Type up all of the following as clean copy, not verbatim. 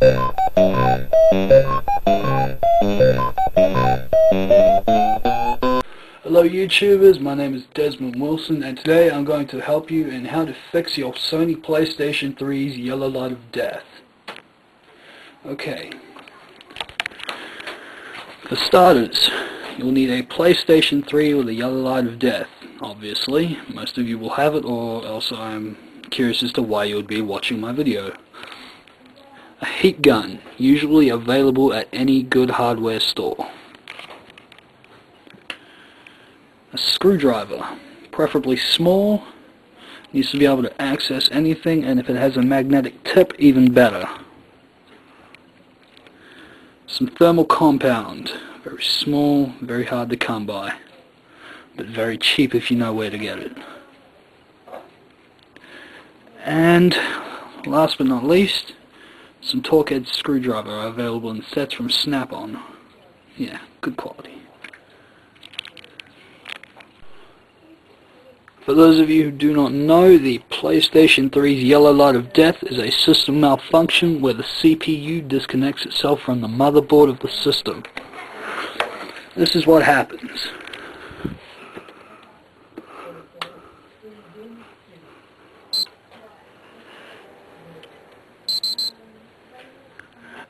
Hello YouTubers, my name is Desmond Wilson and today I'm going to help you in how to fix your Sony PlayStation 3's yellow light of death. Okay. For starters, you'll need a PlayStation 3 with a yellow light of death. Obviously, most of you will have it, or else I'm curious as to why you would be watching my video. A heat gun, usually available at any good hardware store. A screwdriver, preferably small, needs to be able to access anything, and if it has a magnetic tip, even better. Some thermal compound, very small, very hard to come by, but very cheap if you know where to get it. And last but not least, some Torque-head screwdriver are available in sets from Snap-on. Yeah, good quality. For those of you who do not know, the PlayStation 3's yellow light of death is a system malfunction where the CPU disconnects itself from the motherboard of the system. This is what happens.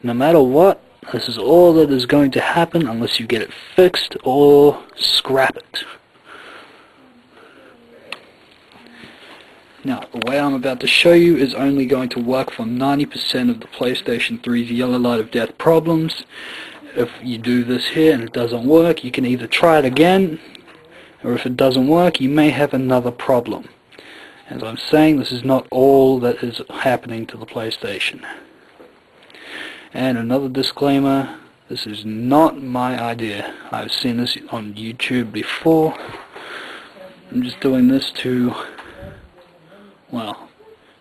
No matter what, this is all that is going to happen unless you get it fixed or scrap it. Now, the way I'm about to show you is only going to work for 90% of the PlayStation 3's yellow light of death problems. If you do this here and it doesn't work, you can either try it again, or if it doesn't work, you may have another problem. As I'm saying, this is not all that is happening to the PlayStation. And another disclaimer, this is not my idea. I've seen this on YouTube before. I'm just doing this to, well,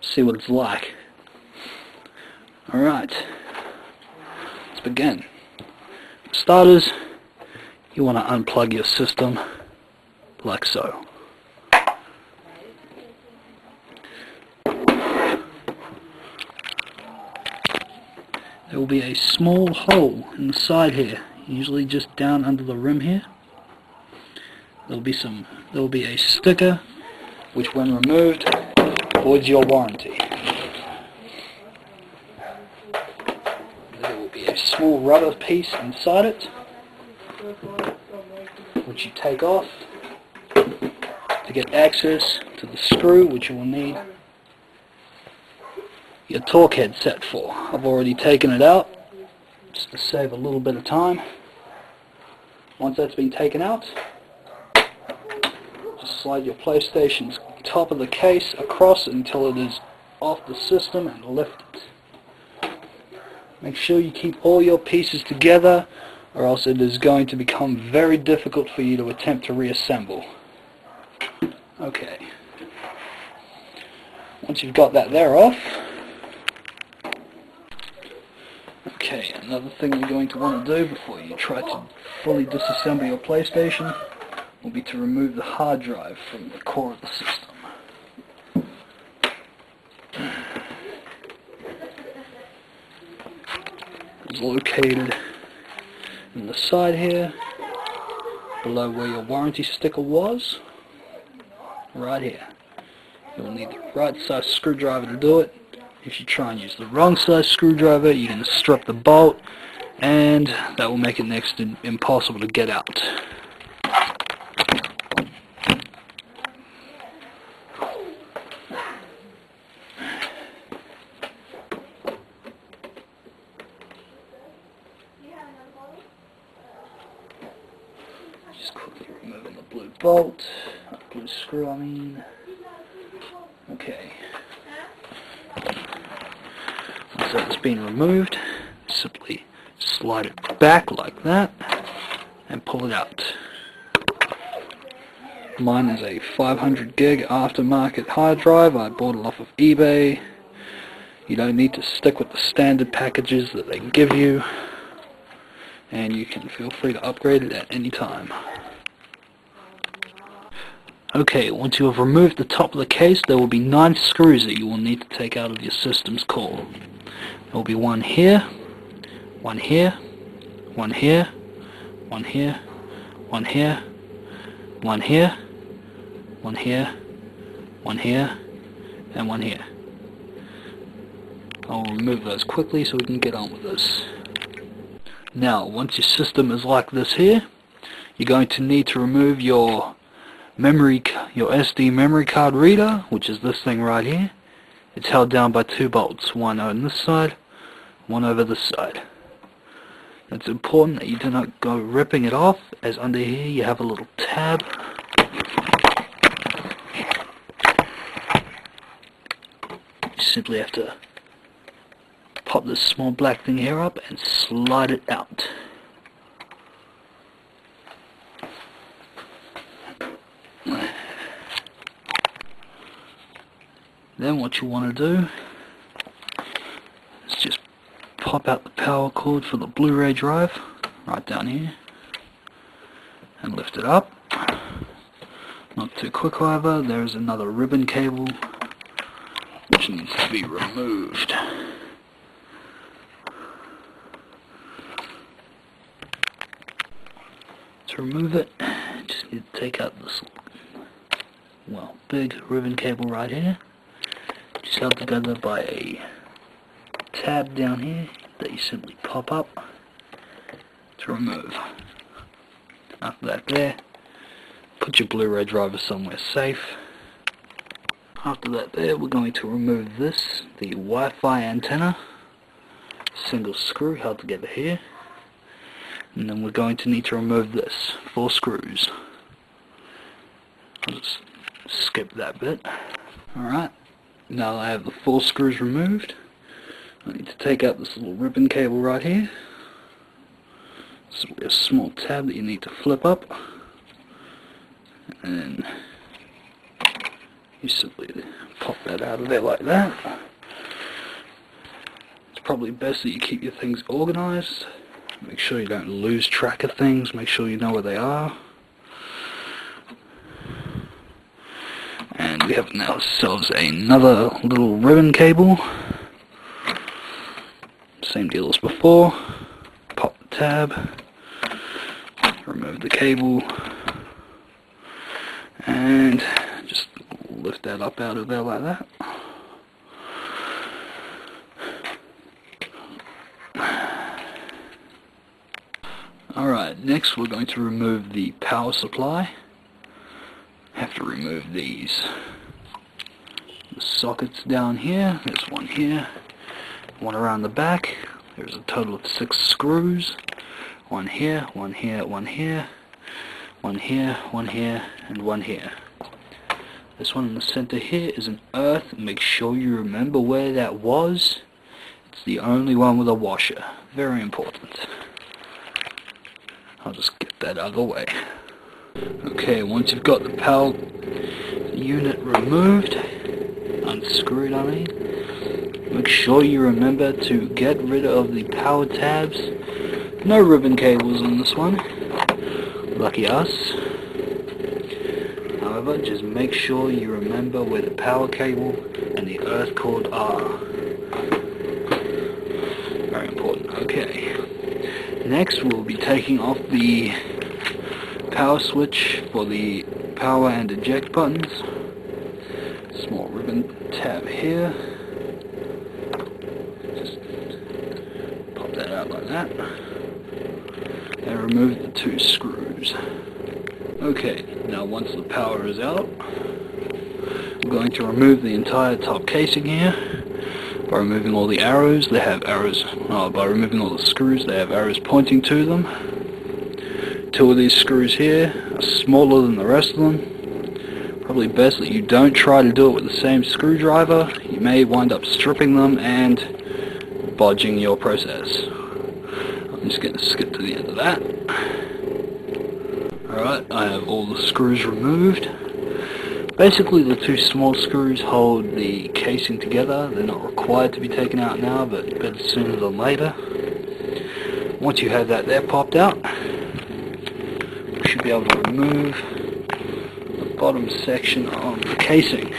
see what it's like. Alright, let's begin. For starters, you want to unplug your system like so. There will be a small hole in the side here, usually just down under the rim here. There will be a sticker which, when removed, voids your warranty. There will be a small rubber piece inside it, which you take off to get access to the screw, which you will need your torque head set for. I've already taken it out just to save a little bit of time. Once that's been taken out, just slide your PlayStation's top of the case across until it is off the system and lift it. Make sure you keep all your pieces together, or else it is going to become very difficult for you to attempt to reassemble. Okay. Once you've got that there off, okay, another thing you're going to want to do before you try to fully disassemble your PlayStation will be to remove the hard drive from the core of the system. It's located in the side here, below where your warranty sticker was, right here. You'll need the right size screwdriver to do it. If you try and use the wrong size screwdriver, you're going to strip the bolt, and that will make it next to impossible to get out. Just quickly removing the blue bolt, blue screw I mean. Okay. Once that's been removed, simply slide it back like that and pull it out. Mine is a 500 gig aftermarket hard drive. I bought it off of eBay. You don't need to stick with the standard packages that they give you, and you can feel free to upgrade it at any time. Okay, once you have removed the top of the case, there will be 9 screws that you will need to take out of your system's core. There'll be one here, one here, one here, one here, one here, one here, one here, one here, and one here. I'll remove those quickly so we can get on with this. Now, once your system is like this here, you're going to need to remove your SD memory card reader, which is this thing right here. It's held down by two bolts, one on this side, one over this side. It's important that you do not go ripping it off, as under here you have a little tab. You simply have to pop this small black thing here up and slide it out. Then what you want to do is just pop out the power cord for the Blu-ray drive right down here and lift it up. Not too quick, however. There is another ribbon cable which needs to be removed. To remove it, just need to take out this big ribbon cable right here. Just held together by a tab down here that you simply pop up to remove. After that there, put your Blu-ray driver somewhere safe. After that there, we're going to remove this, the Wi-Fi antenna, single screw held together here. And then we're going to need to remove this, 4 screws. I'll just skip that bit. Alright, now I have the 4 screws removed. I need to take out this little ribbon cable right here. This will be a small tab that you need to flip up. And then you simply pop that out of there like that. It's probably best that you keep your things organized. Make sure you don't lose track of things, make sure you know where they are. And we have now ourselves another little ribbon cable. Same deal as before. Pop the tab, remove the cable, and just lift that up out of there like that. Alright, next we're going to remove the power supply. Have to remove the sockets down here. There's one here, one around the back. There's a total of 6 screws. One here, one here, one here, one here, one here, and one here. This one in the center here is an earth. Make sure you remember where that was. It's the only one with a washer. Very important. I'll just get that out of the way. Okay, once you've got the power unit removed, unscrewed I mean, make sure you remember to get rid of the power tabs. No ribbon cables on this one. Lucky us. However, just make sure you remember where the power cable and the earth cord are. Very important. Okay. Next we'll be taking off the power switch for the power and eject buttons. Small ribbon tab here. Just pop that out like that. And remove the 2 screws. Okay, now once the power is out, I'm going to remove the entire top casing here. By removing all the arrows, they have arrows, by removing all the screws, they have arrows pointing to them. 2 of these screws here are smaller than the rest of them. Probably best that you don't try to do it with the same screwdriver. You may wind up stripping them and bodging your process. I'm just going to skip to the end of that. Alright, I have all the screws removed. Basically the 2 small screws hold the casing together. They're not required to be taken out now, but better sooner than later. Once you have that there popped out, you should be able to remove the bottom section of the casing.